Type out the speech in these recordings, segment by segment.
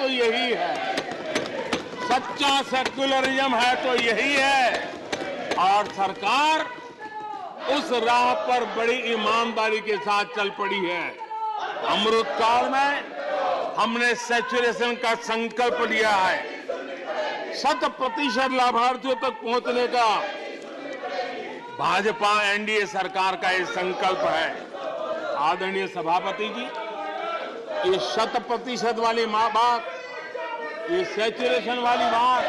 तो यही है, सच्चा सेक्युलरिज्म है तो यही है। और सरकार उस राह पर बड़ी ईमानदारी के साथ चल पड़ी है। अमृत काल में हमने सैचुरेशन का संकल्प लिया है। 100% लाभार्थियों तक पहुंचने का भाजपा एनडीए सरकार का ये संकल्प है। आदरणीय सभापति जी, ये 100% वाली बात, ये सैचुरेशन वाली बात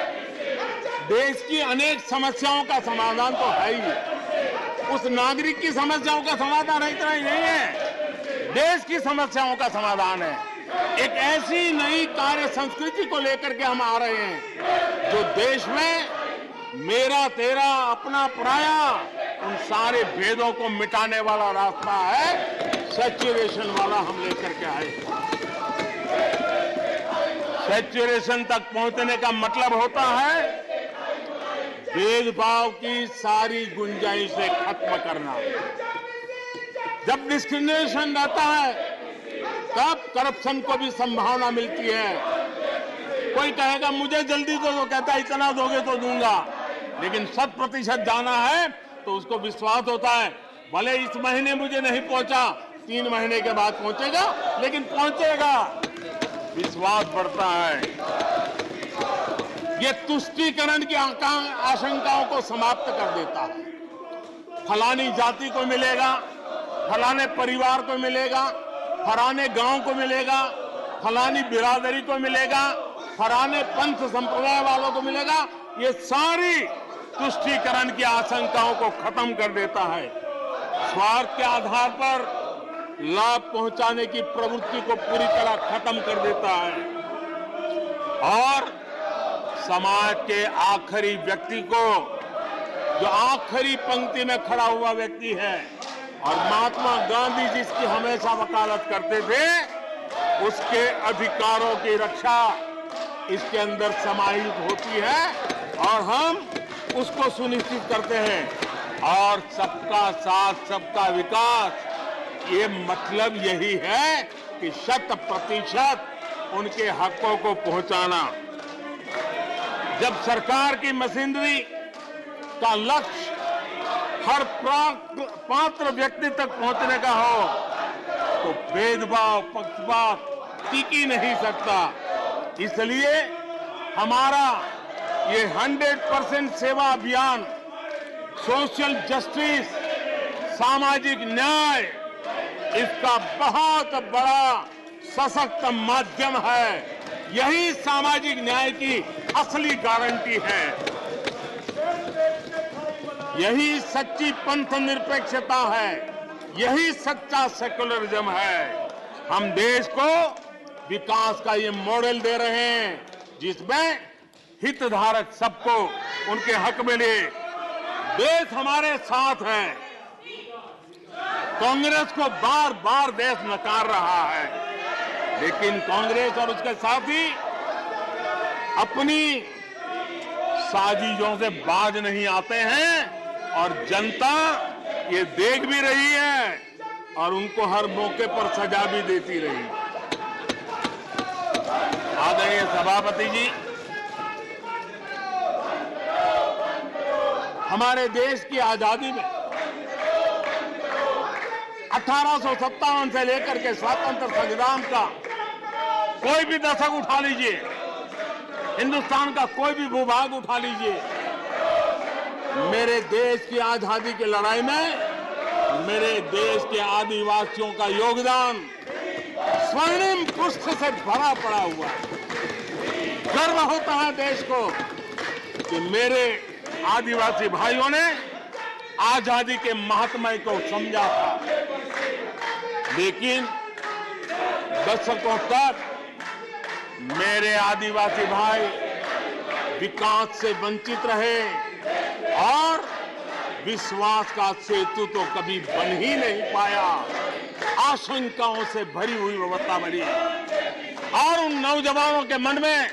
देश की अनेक समस्याओं का समाधान तो है ही। उस नागरिक की समस्याओं का समाधान इतना ही नहीं है, देश की समस्याओं का समाधान है। एक ऐसी नई कार्य संस्कृति को लेकर के हम आ रहे हैं जो देश में मेरा तेरा अपना पराया उन सारे भेदों को मिटाने वाला रास्ता है। सैचुरेशन वाला हम लेकर के आए। सैचुरेशन तक पहुंचने का मतलब होता है भेदभाव की सारी गुंजाइशें खत्म करना। जब डिस्क्रिमिनेशन रहता है तब करप्शन को भी संभावना मिलती है। कोई कहेगा मुझे जल्दी दो, तो कहता है इतना दोगे तो दूंगा, लेकिन 100% जाना है तो उसको विश्वास होता है भले इस महीने मुझे नहीं पहुंचा, 3 महीने के बाद पहुंचेगा, लेकिन पहुंचेगा। विश्वास बढ़ता है। ये तुष्टीकरण की आशंकाओं को समाप्त कर देता है। फलानी जाति को मिलेगा, फलाने परिवार को मिलेगा, फलाने गांव को मिलेगा, फलानी बिरादरी को मिलेगा, फलाने पंथ संप्रदाय वालों को मिलेगा। ये सारी तुष्टीकरण की आशंकाओं को खत्म कर देता है। स्वार्थ के आधार पर लाभ पहुंचाने की प्रवृत्ति को पूरी तरह खत्म कर देता है और समाज के आखिरी व्यक्ति को, जो आखिरी पंक्ति में खड़ा हुआ व्यक्ति है, और महात्मा गांधी जिसकी हमेशा वकालत करते थे, उसके अधिकारों की रक्षा इसके अंदर समाहित होती है और हम उसको सुनिश्चित करते हैं। और सबका साथ सबका विकास, ये मतलब यही है कि 100% उनके हकों को पहुंचाना। जब सरकार की मशीनरी का लक्ष्य हर पात्र व्यक्ति तक पहुंचने का हो तो भेदभाव पक्षपात टिक ही नहीं सकता। इसलिए हमारा ये 100% सेवा अभियान सोशल जस्टिस, सामाजिक न्याय, इसका बहुत बड़ा सशक्त माध्यम है। यही सामाजिक न्याय की असली गारंटी है। यही सच्ची पंथ निरपेक्षता है। यही सच्चा सेक्युलरिज्म है। हम देश को विकास का ये मॉडल दे रहे हैं जिसमें हितधारक सबको उनके हक मिले। देश हमारे साथ है। कांग्रेस को बार बार देश नकार रहा है, लेकिन कांग्रेस और उसके साथी अपनी साजिशों से बाज नहीं आते हैं और जनता ये देख भी रही है और उनको हर मौके पर सजा भी देती रही। आदरणीय सभापति जी, हमारे देश की आजादी में 1857 से लेकर के स्वतंत्र संग्राम का कोई भी दशक उठा लीजिए, हिंदुस्तान का कोई भी भूभाग उठा लीजिए, मेरे देश की आजादी की लड़ाई में मेरे देश के आदिवासियों का योगदान स्वर्णिम पृष्ठ से भरा पड़ा हुआ है। गर्व होता है देश को कि मेरे आदिवासी भाइयों ने आजादी के महात्म्य को समझा था, लेकिन दशकों तक मेरे आदिवासी भाई विकास से वंचित रहे और विश्वास का सेतु तो कभी बन ही नहीं पाया। आशंकाओं से भरी हुई व्यवस्था बनी और उन नौजवानों के मन में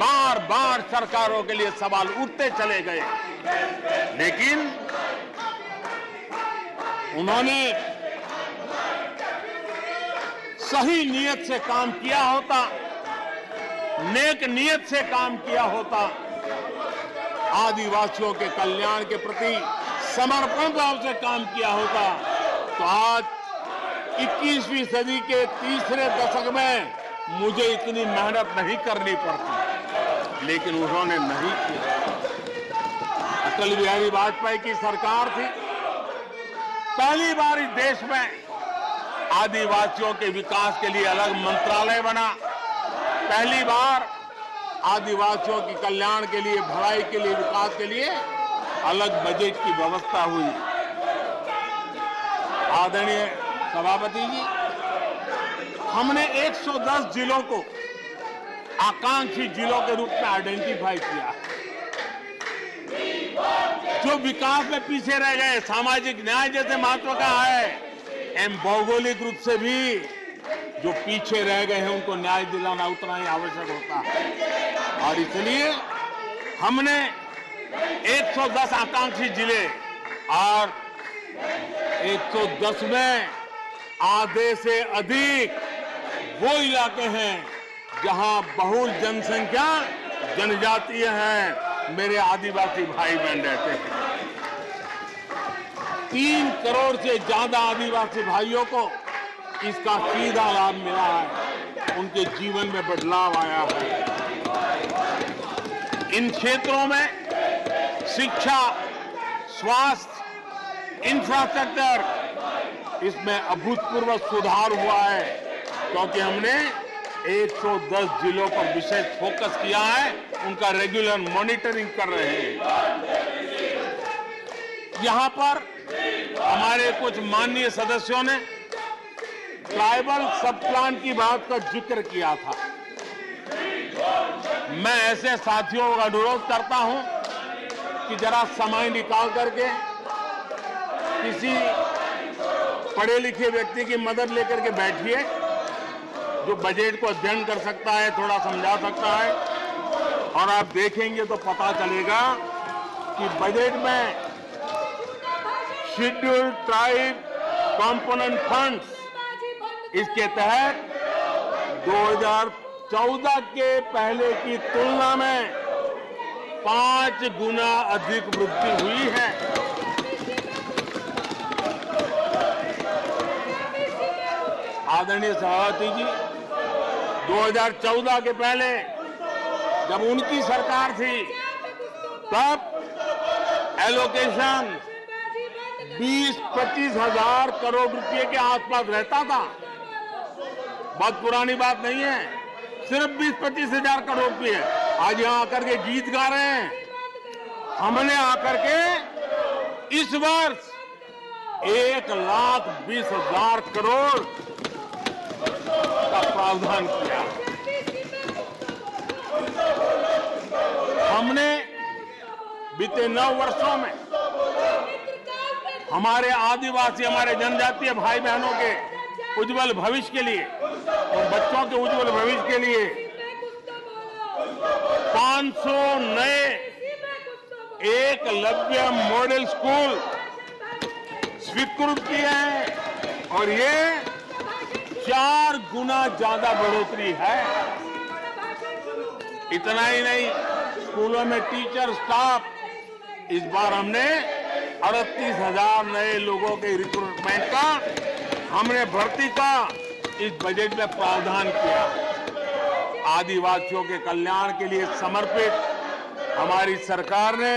बार बार सरकारों के लिए सवाल उठते चले गए, लेकिन उन्होंने सही नीयत से काम किया होता नेक नियत से काम किया होता, आदिवासियों के कल्याण के प्रति समर्पण भाव से काम किया होता, तो आज 21वीं सदी के तीसरे दशक में मुझे इतनी मेहनत नहीं करनी पड़ती। लेकिन उन्होंने नहीं किया। अटल बिहारी वाजपेयी की सरकार थी, पहली बार इस देश में आदिवासियों के विकास के लिए अलग मंत्रालय बना, पहली बार आदिवासियों की कल्याण के लिए, भलाई के लिए, विकास के लिए अलग बजट की व्यवस्था हुई। आदरणीय सभापति जी, हमने 110 जिलों को आकांक्षी जिलों के रूप में आइडेंटिफाई किया, जो विकास में पीछे रह गए, सामाजिक न्याय जैसे महत्व का है, एवं भौगोलिक रूप से भी जो पीछे रह गए हैं उनको न्याय दिलाना उतना ही आवश्यक होता है। और इसलिए हमने 110 आकांक्षी जिले और 110 में आधे से अधिक वो इलाके हैं जहां बहुल जनसंख्या जनजातीय हैं, मेरे आदिवासी भाई बहन रहते हैं। 3 करोड़ से ज्यादा आदिवासी भाइयों को इसका सीधा लाभ मिला है, उनके जीवन में बदलाव आया है। इन क्षेत्रों में शिक्षा, स्वास्थ्य, इंफ्रास्ट्रक्चर, इसमें अभूतपूर्व सुधार हुआ है, क्योंकि हमने 110 जिलों पर विशेष फोकस किया है, उनका रेगुलर मॉनिटरिंग कर रहे हैं। यहां पर हमारे कुछ माननीय सदस्यों ने ट्राइबल सब प्लान की बात का जिक्र किया था। मैं ऐसे साथियों का अनुरोध करता हूं कि जरा समय निकाल करके किसी पढ़े लिखे व्यक्ति की मदद लेकर के बैठिए, जो बजट को अध्ययन कर सकता है, थोड़ा समझा सकता है, और आप देखेंगे तो पता चलेगा कि बजट में शेड्यूल्ड ट्राइब कंपोनेंट फंड्स, इसके तहत 2014 के पहले की तुलना में 5 गुना अधिक वृद्धि हुई है। आदरणीय सभापति जी, 2014 के पहले जब उनकी सरकार थी, तब एलोकेशन 20-25 हजार करोड़ रुपए के आसपास रहता था। बहुत पुरानी बात नहीं है, सिर्फ 20-25 हजार करोड़ रुपए। आज यहां आकर के गीत गा रहे हैं। हमने आकर के इस वर्ष 1,20,000 करोड़ का प्रावधान किया। हमने बीते 9 वर्षों में हमारे आदिवासी, हमारे जनजातीय भाई बहनों के उज्जवल भविष्य के लिए और बच्चों के उज्जवल भविष्य के लिए 500 नए एकलव्य मॉडल स्कूल स्वीकृत किए हैं, और ये 4 गुना ज्यादा बढ़ोतरी है। इतना ही नहीं, स्कूलों में टीचर, स्टाफ, इस बार हमने 38,000 नए लोगों के रिक्रूटमेंट का, हमने भर्ती का इस बजट में प्रावधान किया। आदिवासियों के कल्याण के लिए समर्पित हमारी सरकार ने,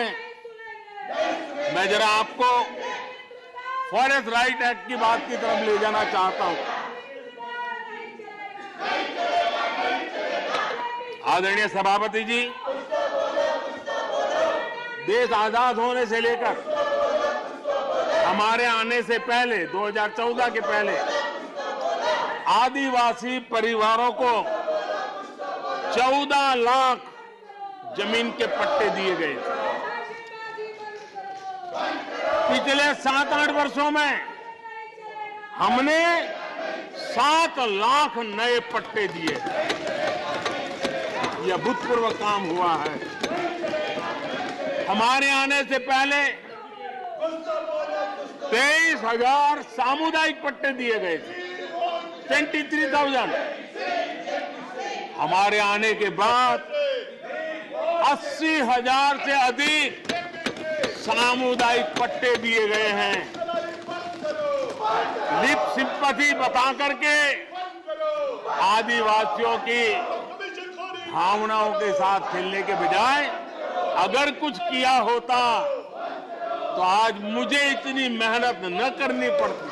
मैं जरा आपको फॉरेस्ट राइट एक्ट की बात की तरफ ले जाना चाहता हूं। आदरणीय सभापति जी, देश आजाद होने से लेकर हमारे आने से पहले, 2014 के पहले, आदिवासी परिवारों को 14 लाख जमीन के पट्टे दिए गए थे। पिछले 7-8 वर्षों में हमने 7 लाख नए पट्टे दिए। यह अभूतपूर्व काम हुआ है। हमारे आने से पहले 23,000 सामुदायिक पट्टे दिए गए थे, 23,000। हमारे आने के बाद 80,000 से अधिक सामुदायिक पट्टे दिए गए हैं। लिप सिंपैथी बता करके आदिवासियों की भावनाओं के साथ खेलने के बजाय अगर कुछ किया होता तो आज मुझे इतनी मेहनत न करनी पड़ती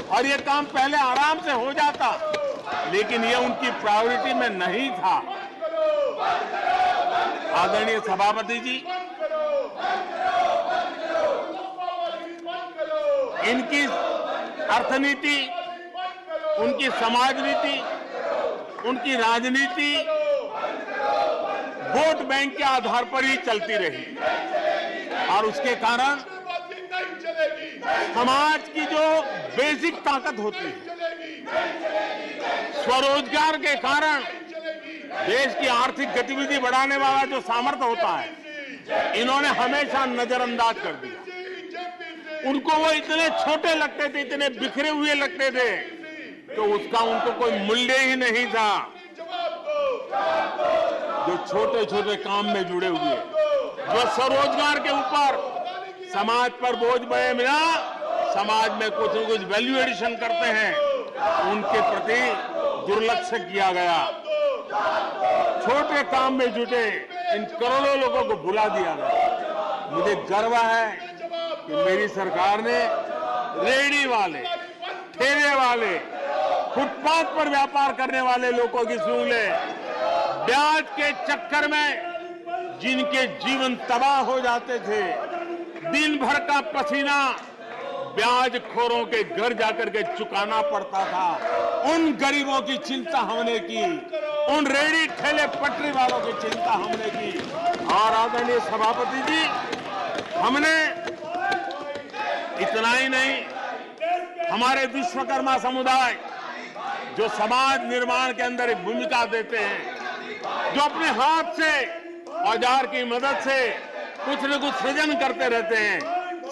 और ये काम पहले आराम से हो जाता, लेकिन ये उनकी प्रायोरिटी में नहीं था। आदरणीय सभापति जी, इनकी अर्थनीति, उनकी समाज नीति, उनकी राजनीति वोट बैंक के आधार पर ही चलती रही और उसके कारण समाज की जो बेसिक ताकत होती है, स्वरोजगार के कारण देश की आर्थिक गतिविधि बढ़ाने वाला जो सामर्थ्य होता है, इन्होंने हमेशा नजरअंदाज कर दिया। उनको वो इतने छोटे लगते थे, इतने बिखरे हुए लगते थे, तो उसका उनको कोई मूल्य ही नहीं था। जो छोटे छोटे काम में जुड़े हुए, जो स्वरोजगार के ऊपर समाज पर बोझ बने बिना समाज में कुछ न कुछ वैल्यू एडिशन करते हैं, उनके प्रति दुर्लक्ष्य किया गया। छोटे काम में जुटे इन करोड़ों लोगों को भुला दिया गया। मुझे गर्व है कि मेरी सरकार ने रेहड़ी वाले, ठेले वाले, फुटपाथ पर व्यापार करने वाले लोगों की सुन ले, ब्याज के चक्कर में जिनके जीवन तबाह हो जाते थे, दिन भर का पसीना ब्याज खोरों के घर जाकर के चुकाना पड़ता था, उन गरीबों की चिंता हमने की, उन रेहड़ी ठेले पटरी वालों की चिंता हमने की। और आदरणीय सभापति जी, हमने इतना ही नहीं, हमारे विश्वकर्मा समुदाय जो समाज निर्माण के अंदर एक भूमिका देते हैं, जो अपने हाथ से औजार की मदद से कुछ न कुछ सृजन करते रहते हैं,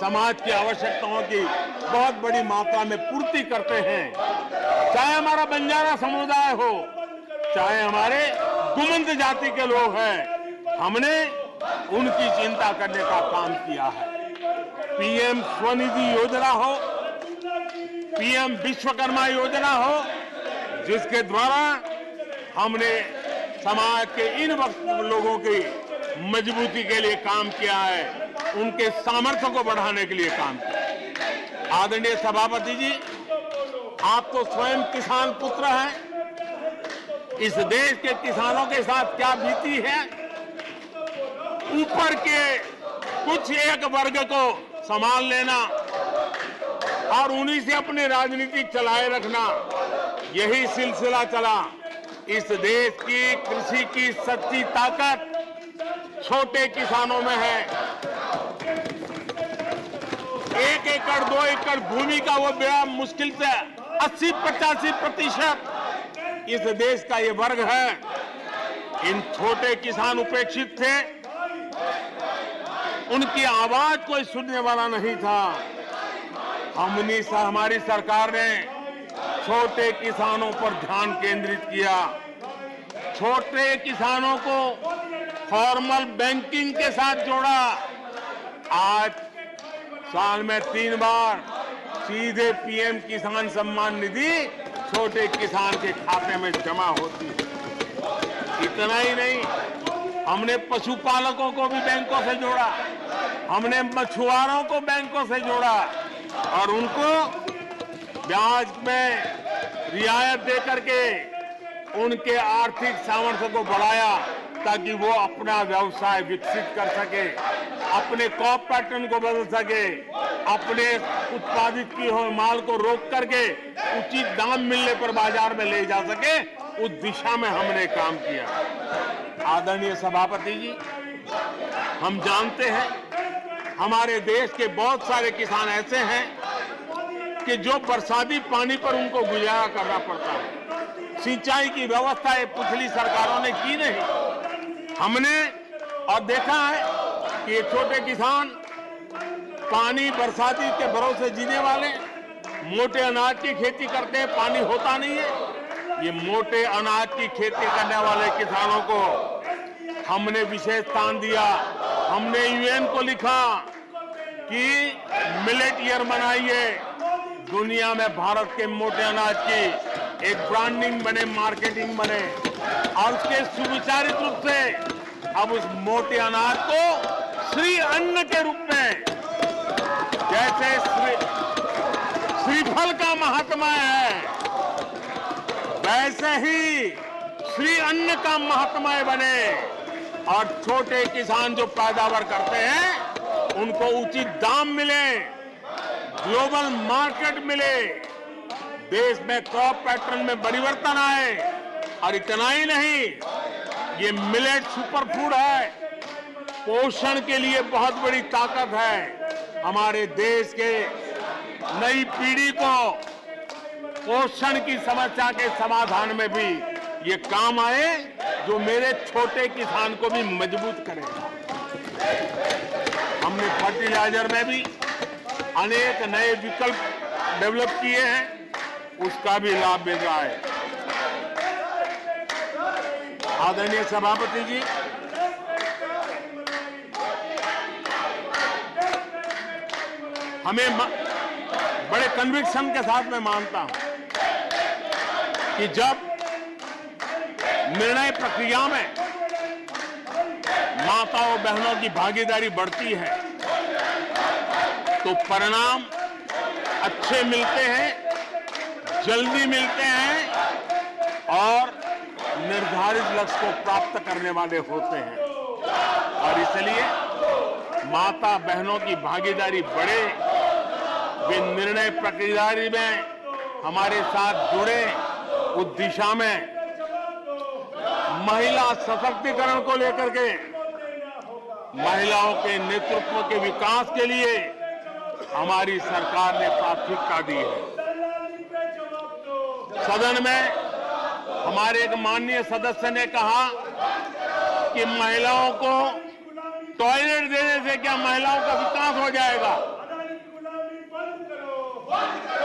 समाज की आवश्यकताओं की बहुत बड़ी मात्रा में पूर्ति करते हैं। चाहे हमारा बंजारा समुदाय हो, चाहे हमारे गुमंत जाति के लोग हैं, हमने उनकी चिंता करने का काम किया है। पीएम स्वनिधि योजना हो, पीएम विश्वकर्मा योजना हो, जिसके द्वारा हमने समाज के इन लोगों की मजबूती के लिए काम किया है, उनके सामर्थ्य को बढ़ाने के लिए काम किया। आदरणीय सभापति जी, आप तो स्वयं किसान पुत्र हैं। इस देश के किसानों के साथ क्या बीती है, ऊपर के कुछ एक वर्ग को संभाल लेना और उन्हीं से अपनी राजनीति चलाए रखना, यही सिलसिला चला। इस देश की कृषि की सच्ची ताकत छोटे किसानों में है। 1 एकड़ 2 एकड़ भूमि का वो बड़ा मुश्किल से 80-85% इस देश का ये वर्ग है। इन छोटे किसान उपेक्षित थे, उनकी आवाज कोई सुनने वाला नहीं था। हमारी सरकार ने छोटे किसानों पर ध्यान केंद्रित किया, छोटे किसानों को फॉर्मल बैंकिंग के साथ जोड़ा। आज साल में 3 बार सीधे पीएम किसान सम्मान निधि छोटे किसान के खाते में जमा होती है। इतना ही नहीं, हमने पशुपालकों को भी बैंकों से जोड़ा, हमने मछुआरों को बैंकों से जोड़ा और उनको ब्याज में रियायत दे करके उनके आर्थिक सामर्थ्य को बढ़ाया, ताकि वो अपना व्यवसाय विकसित कर सके, अपने क्रॉप पैटर्न को बदल सके, अपने उत्पादित की हुए माल को रोक करके उचित दाम मिलने पर बाजार में ले जा सके। उस दिशा में हमने काम किया। आदरणीय सभापति जी, हम जानते हैं हमारे देश के बहुत सारे किसान ऐसे हैं कि जो बरसाती पानी पर उनको गुजारा करना पड़ता है। सिंचाई की व्यवस्था ये पिछली सरकारों ने की नहीं। हमने और देखा है कि ये छोटे किसान पानी बरसाती के भरोसे जीने वाले, मोटे अनाज की खेती करते हैं, पानी होता नहीं है, ये मोटे अनाज की खेती करने वाले किसानों को हमने विशेष स्थान दिया। हमने यूएन को लिखा कि मिलेट ईयर मनाइए, दुनिया में भारत के मोटे अनाज की एक ब्रांडिंग बने, मार्केटिंग बने, और उसके सुविचारित रूप से अब उस मोटे अनाज को श्री अन्न के रूप में, जैसे श्रीफल का महात्मा है, वैसे ही श्री अन्न का महात्मा बने और छोटे किसान जो पैदावार करते हैं उनको उचित दाम मिले, ग्लोबल मार्केट मिले, देश में क्रॉप पैटर्न में परिवर्तन आए। और इतना ही नहीं, ये मिलेट सुपर फूड है, पोषण के लिए बहुत बड़ी ताकत है। हमारे देश के नई पीढ़ी को पोषण की समस्या के समाधान में भी ये काम आए, जो मेरे छोटे किसान को भी मजबूत करेगा। हमने फर्टिलाइजर में भी अनेक नए विकल्प डेवलप किए हैं, उसका भी लाभ मिल रहा है। आदरणीय सभापति जी, हमें बड़े कन्विक्शन के साथ मैं मानता हूं कि जब निर्णय प्रक्रिया में माताओं बहनों की भागीदारी बढ़ती है तो परिणाम अच्छे मिलते हैं, जल्दी मिलते हैं और निर्धारित लक्ष्य को प्राप्त करने वाले होते हैं। और इसलिए माता बहनों की भागीदारी बढ़े, वे निर्णय प्रक्रिया में हमारे साथ जुड़े, उस दिशा में महिला सशक्तिकरण को लेकर के, महिलाओं के नेतृत्व के विकास के लिए हमारी सरकार ने प्राथमिकता दी है। सदन में हमारे एक माननीय सदस्य ने कहा कि महिलाओं को टॉयलेट देने से क्या महिलाओं का विकास हो जाएगा?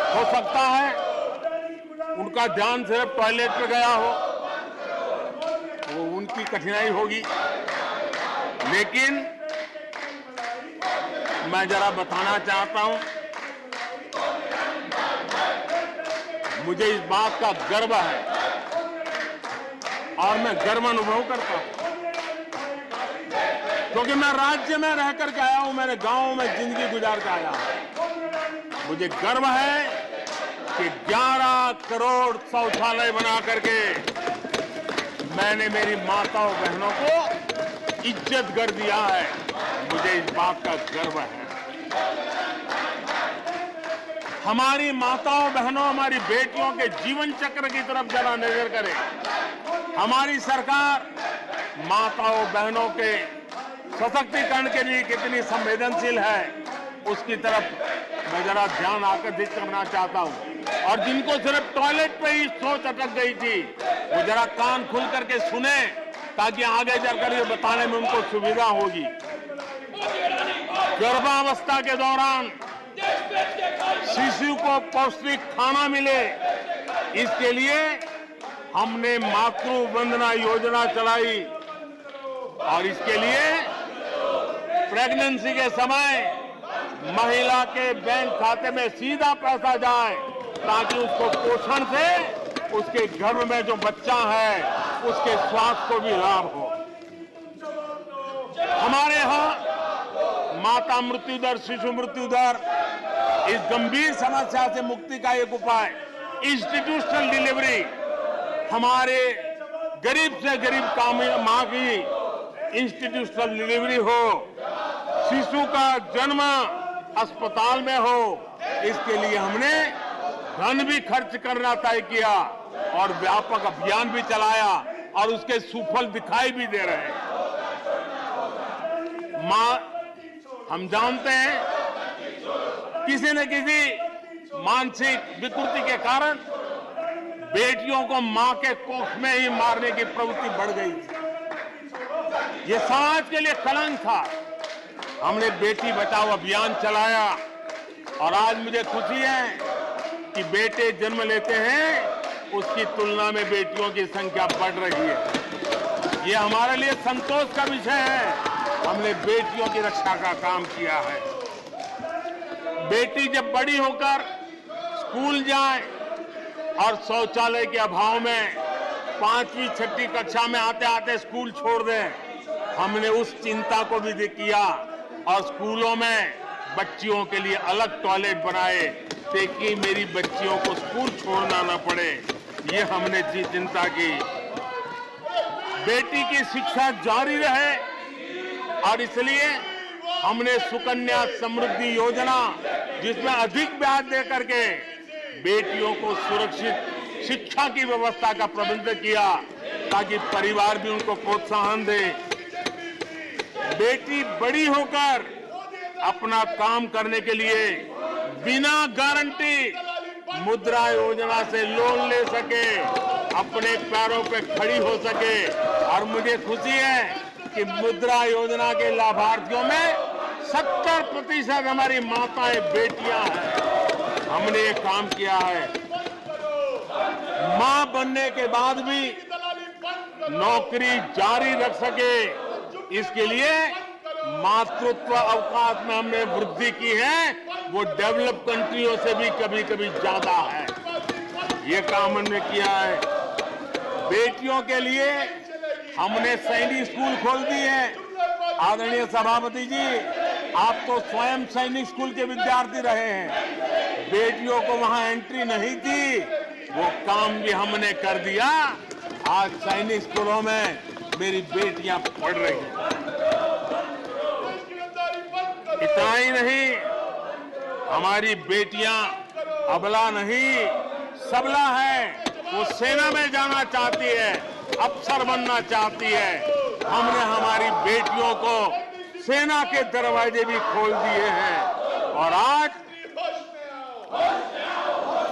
हो सकता है उनका ध्यान सिर्फ टॉयलेट पे गया हो, वो उनकी कठिनाई होगी, लेकिन मैं जरा बताना चाहता हूं, मुझे इस बात का गर्व है और मैं गर्व अनुभव करता हूं, क्योंकि मैं राज्य में रह करके आया हूं, मेरे गांव में जिंदगी गुजार के आया हूं। मुझे गर्व है कि 11 करोड़ शौचालय बना करके मैंने मेरी माताओं बहनों को इज्जत कर दिया है। मुझे इस बात का गर्व है। हमारी माताओं बहनों, हमारी बेटियों के जीवन चक्र की तरफ जरा नजर करें। हमारी सरकार माताओं बहनों के सशक्तिकरण के लिए कितनी संवेदनशील है, उसकी तरफ मैं जरा ध्यान आकर्षित करना चाहता हूं। और जिनको सिर्फ टॉयलेट पे ही सोच अटक गई थी, वो जरा कान खुल करके सुने, ताकि आगे जाकर ये बताने में उनको सुविधा होगी। गर्भावस्था के दौरान शिशु को पौष्टिक खाना मिले, इसके लिए हमने मातृ वंदना योजना चलाई और इसके लिए प्रेगनेंसी के समय महिला के बैंक खाते में सीधा पैसा जाए, ताकि उसको पोषण से उसके गर्भ में जो बच्चा है उसके स्वास्थ्य को भी लाभ हो। हमारे यहाँ माता मृत्यु दर, शिशु मृत्यु दर, इस गंभीर समस्या से मुक्ति का एक उपाय इंस्टीट्यूशनल डिलीवरी, हमारे गरीब से गरीब मां की इंस्टीट्यूशनल डिलीवरी हो, शिशु का जन्म अस्पताल में हो, इसके लिए हमने धन भी खर्च करना तय किया और व्यापक अभियान भी चलाया और उसके सुफल दिखाई भी दे रहे हैं। हम जानते हैं किसी न किसी मानसिक विकृति के कारण बेटियों को मां के कोख में ही मारने की प्रवृत्ति बढ़ गई थी। ये समाज के लिए कलंक था। हमने बेटी बचाओ अभियान चलाया और आज मुझे खुशी है कि बेटे जन्म लेते हैं उसकी तुलना में बेटियों की संख्या बढ़ रही है। ये हमारे लिए संतोष का विषय है। हमने बेटियों की रक्षा का काम किया है। बेटी जब बड़ी होकर स्कूल जाए और शौचालय के अभाव में 5वीं 6वीं कक्षा में आते आते स्कूल छोड़ दें, हमने उस चिंता को भी किया और स्कूलों में बच्चियों के लिए अलग टॉयलेट बनाए ताकि मेरी बच्चियों को स्कूल छोड़ना न पड़े। ये हमने चिंता की। बेटी की शिक्षा जारी रहे और इसलिए हमने सुकन्या समृद्धि योजना, जिसमें अधिक ब्याज दे करके बेटियों को सुरक्षित शिक्षा की व्यवस्था का प्रबंध किया ताकि परिवार भी उनको प्रोत्साहन दे। बेटी बड़ी होकर अपना काम करने के लिए बिना गारंटी मुद्रा योजना से लोन ले सके, अपने पैरों पे खड़ी हो सके। और मुझे खुशी है कि मुद्रा योजना के लाभार्थियों में 70% हमारी माताएं बेटियां हैं। हमने ये काम किया है। मां बनने के बाद भी नौकरी जारी रख सके, इसके लिए मातृत्व अवकाश में हमने वृद्धि की है। वो डेवलप कंट्रियों से भी कभी कभी ज्यादा है। ये काम हमने किया है। बेटियों के लिए हमने सैनिक स्कूल खोल दिए हैं। आदरणीय सभापति जी, आप तो स्वयं सैनिक स्कूल के विद्यार्थी रहे हैं। बेटियों को वहां एंट्री नहीं थी, वो काम भी हमने कर दिया। आज सैनिक स्कूलों में मेरी बेटियां पढ़ रही हैं। इतना ही नहीं, हमारी बेटियां अबला नहीं सबला है। वो सेना में जाना चाहती है, अफसर बनना चाहती है। हमने हमारी बेटियों को सेना के दरवाजे भी खोल दिए हैं और आज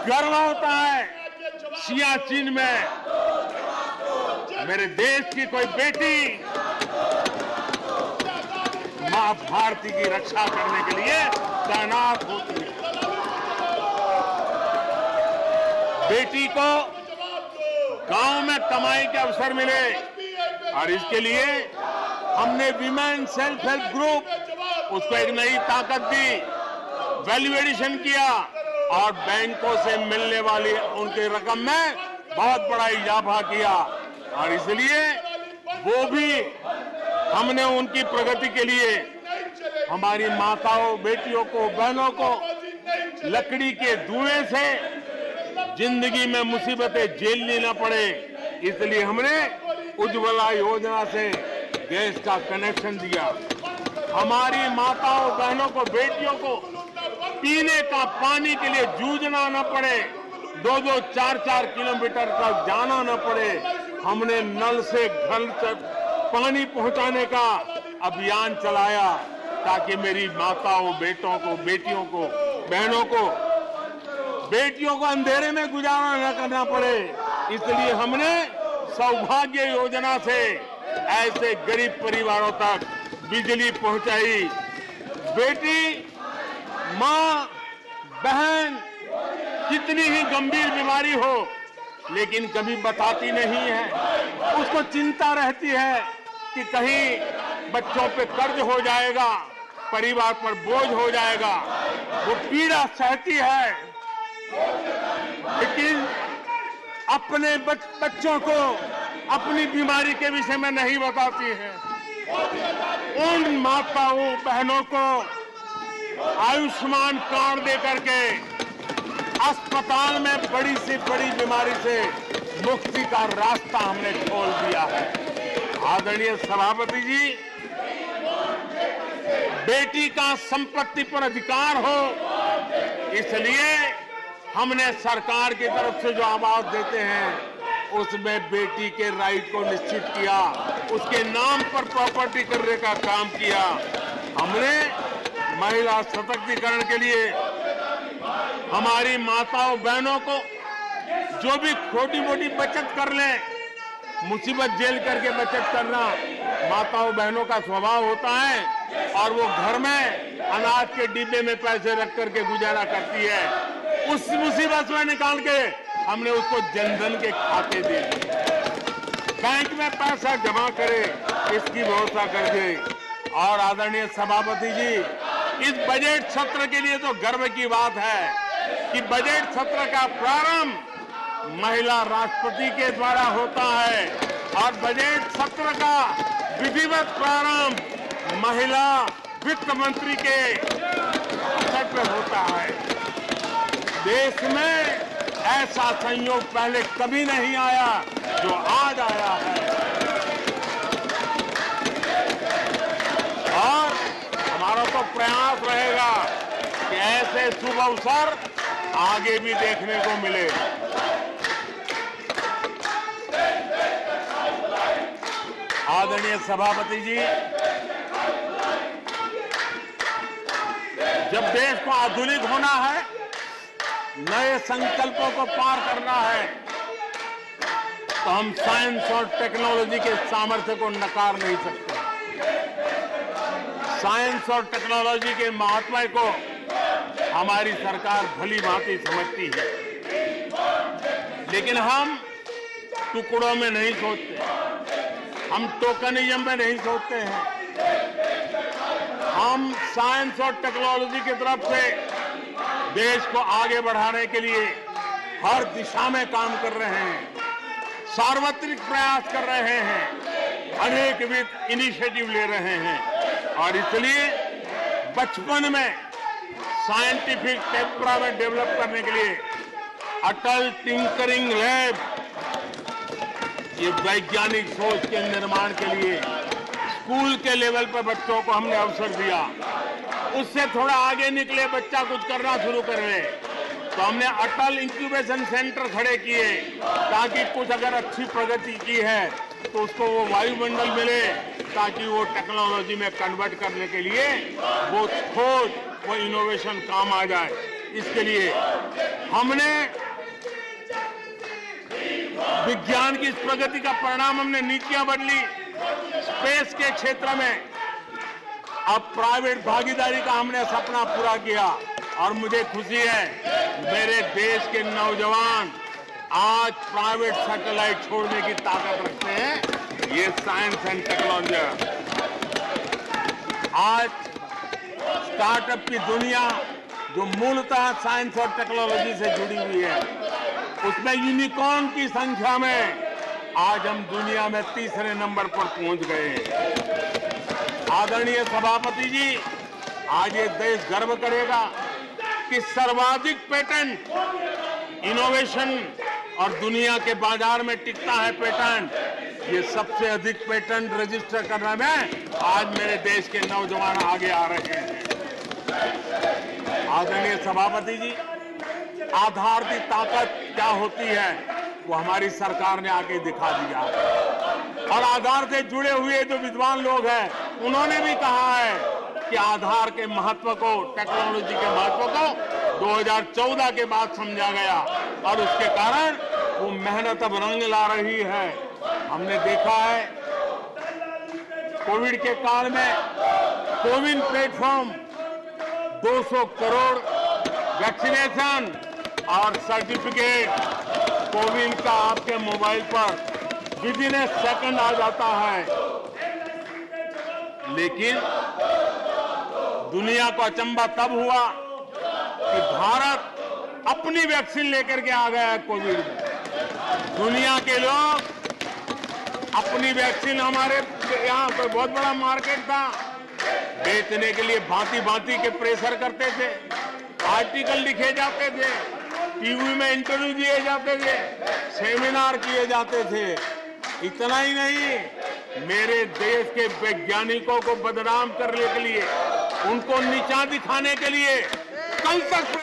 गर्व होता है सियाचिन में मेरे देश की कोई बेटी मां भारती की रक्षा करने के लिए तैनात होती है। बेटी को गांव में कमाई के अवसर मिले और इसके लिए हमने विमेन सेल्फ हेल्प ग्रुप, उसको एक नई ताकत दी, वैल्यू एडिशन किया और बैंकों से मिलने वाली उनकी रकम में बहुत बड़ा इजाफा किया। और इसलिए वो भी हमने उनकी प्रगति के लिए हमारी माताओं, बेटियों को, बहनों को लकड़ी के धुएं से जिंदगी में मुसीबतें झेलनी न पड़े, इसलिए हमने उज्ज्वला योजना से गैस का कनेक्शन दिया। हमारी माताओं, बहनों को, बेटियों को पीने का पानी के लिए जूझना न पड़े, 2-2, 4-4 किलोमीटर तक जाना न पड़े। हमने नल से घर तक पानी पहुंचाने का अभियान चलाया ताकि मेरी माताओं, बेटों को, बेटियों को, बहनों को, बेटियों को अंधेरे में गुजारा न करना पड़े। इसलिए हमने सौभाग्य योजना से ऐसे गरीब परिवारों तक बिजली पहुंचाई। बेटी, मां, बहन कितनी ही गंभीर बीमारी हो लेकिन कभी बताती नहीं है। उसको चिंता रहती है कि कहीं बच्चों पे कर्ज हो जाएगा, परिवार पर बोझ हो जाएगा। वो पीड़ा सहती है लेकिन अपने बच्चों को अपनी बीमारी के विषय में नहीं बताती है। उन माताओं, बहनों को आयुष्मान कार्ड दे करके अस्पताल में बड़ी से बड़ी बीमारी से मुक्ति का रास्ता हमने खोल दिया है। आदरणीय सभापति जी, बेटी का संपत्ति पर अधिकार हो, इसलिए हमने सरकार की तरफ से जो आवाज देते हैं उसमें बेटी के राइट को निश्चित किया, उसके नाम पर प्रॉपर्टी करने का काम किया। हमने महिला सशक्तिकरण के लिए हमारी माताओं, बहनों को जो भी छोटी मोटी बचत कर लें, मुसीबत झेल करके बचत करना माताओं, बहनों का स्वभाव होता है और वो घर में अनाज के डिब्बे में पैसे रख करके गुजारा करती है। उस मुसीबत में निकाल के हमने उसको जनधन के खाते दे दिए। बैंक में पैसा जमा करे इसकी व्यवस्था कर दी। और आदरणीय सभापति जी, इस बजट सत्र के लिए तो गर्व की बात है कि बजट सत्र का प्रारंभ महिला राष्ट्रपति के द्वारा होता है और बजट सत्र का विधिवत प्रारंभ महिला वित्त मंत्री के अवसर पर होता है। देश में ऐसा संयोग पहले कभी नहीं आया जो आज आया है और हमारा तो प्रयास रहेगा कि ऐसे शुभ अवसर आगे भी देखने को मिले। आदरणीय सभापति जी, जब देश को आधुनिक होना है, नए संकल्पों को पार करना है, तो हम साइंस और टेक्नोलॉजी के सामर्थ्य को नकार नहीं सकते। साइंस और टेक्नोलॉजी के महत्व को हमारी सरकार भली भांति समझती है, लेकिन हम टुकड़ों में नहीं सोचते, हम टोकनिज्म में नहीं सोचते हैं। हम साइंस और टेक्नोलॉजी की तरफ से देश को आगे बढ़ाने के लिए हर दिशा में काम कर रहे हैं, सार्वत्रिक प्रयास कर रहे हैं, अनेकविध इनिशिएटिव ले रहे हैं और इसलिए बचपन में साइंटिफिक टेम्परामेंट डेवलप करने के लिए अटल टिंकरिंग लैब, ये वैज्ञानिक सोच के निर्माण के लिए स्कूल के लेवल पर बच्चों को हमने अवसर दिया। उससे थोड़ा आगे निकले, बच्चा कुछ करना शुरू कर ले, तो हमने अटल इंक्यूबेशन सेंटर खड़े किए ताकि कुछ अगर अच्छी प्रगति की है तो उसको वो वायुमंडल मिले, ताकि वो टेक्नोलॉजी में कन्वर्ट करने के लिए वो खोज, वो इनोवेशन काम आ जाए। इसके लिए हमने विज्ञान की इस प्रगति का परिणाम, हमने नीतियां बदली। स्पेस के क्षेत्र में अब प्राइवेट भागीदारी का हमने सपना पूरा किया और मुझे खुशी है मेरे देश के नौजवान आज प्राइवेट सैटेलाइट छोड़ने की ताकत रखते हैं। ये साइंस एंड टेक्नोलॉजी। आज स्टार्टअप की दुनिया जो मूलतः साइंस और टेक्नोलॉजी से जुड़ी हुई है, उसमें यूनिकॉर्न की संख्या में आज हम दुनिया में तीसरे नंबर पर पहुंच गए हैं। आदरणीय सभापति जी, आज ये देश गर्व करेगा कि सर्वाधिक पेटेंट इनोवेशन और दुनिया के बाजार में टिकता है पेटेंट, ये सबसे अधिक पेटेंट रजिस्टर करने में आज मेरे देश के नौजवान आगे आ रहे हैं। आदरणीय सभापति जी, आधार की ताकत क्या होती है वो हमारी सरकार ने आके दिखा दिया और आधार से जुड़े हुए जो विद्वान लोग हैं उन्होंने भी कहा है कि आधार के महत्व को, टेक्नोलॉजी के महत्व को 2014 के बाद समझा गया और उसके कारण वो मेहनत अब रंग ला रही है। हमने देखा है कोविड के काल में कोविन प्लेटफॉर्म 200 करोड़ वैक्सीनेशन और सर्टिफिकेट कोविन का आपके मोबाइल पर विदिन ए सेकंड आ जाता है, लेकिन दुनिया को अचंभा तब हुआ कि भारत अपनी वैक्सीन लेकर के आ गया है कोविड में। दुनिया के लोग अपनी वैक्सीन, हमारे यहाँ पर बहुत बड़ा मार्केट था, बेचने के लिए भांति भांति के प्रेशर करते थे, आर्टिकल लिखे जाते थे, टीवी में इंटरव्यू दिए जाते थे, सेमिनार किए जाते थे। इतना ही नहीं, मेरे देश के वैज्ञानिकों को बदनाम करने के लिए, उनको नीचा दिखाने के लिए कल तक